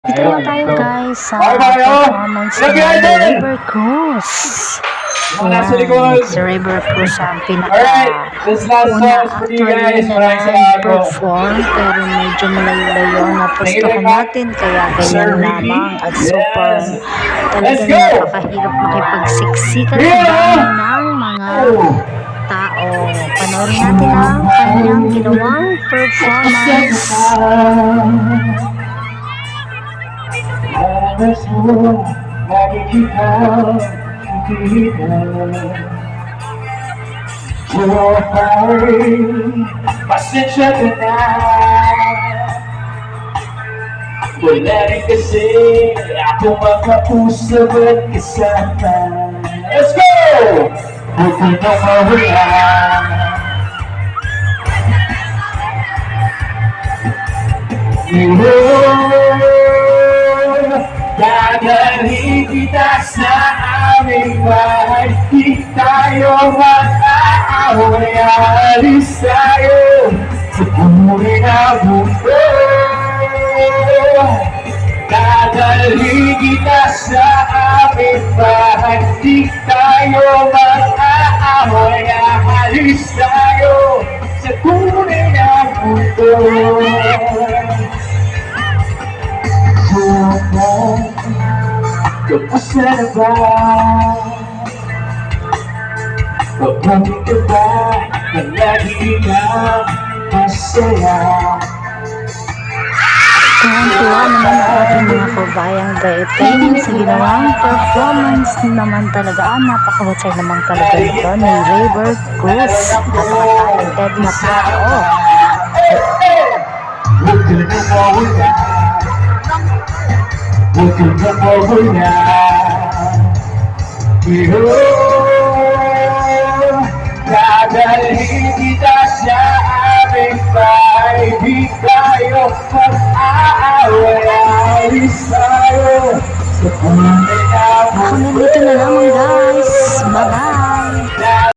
Dito Ayun, na tayo ito. guys sa Okay ba kayo? performance Ilan ng behind it? River Cruz. Mga nasa likod. Si River Cruz ang Alright, this last pinaka-una song is for you actually guys. na Maraming salamat po. nag-perform pero medyo malayo-layo na pustahan natin kaya ganyan lamang at super Let's talagang go! napakahirap makipagsiksikan sa dami ng mga tao. Panoorin natin ang kanyang ginawang performance. Pasensya ka na. Wala rin kasi ako makausap at kasama. Let's go! Huwag ko na mawala. Dadalhin kita sa aming bahay. Di tayo mag-aaway. Alis tayo sa tunay na mundo. Dadalhin kita sa aming bahay. Di tayo mag-aaway. Alis tayo sa tunay na mundo. Kamusta na ba? Pabalik ka ba? Palagi kang masaya. Tuwang-tuwa naman ang ating mga kabayang dating sa ginawang performance naman talaga. Napakahusay naman talaga ito ni River Cruz. Napaka-talented na tao. Huwag ka na mawala. Huwag ka na mawala. Dadalhin kita sa aming bahay. Di tayo mag-aaway. Alis tayo sa tunay na mundo. Hanggang dito na lamang guys.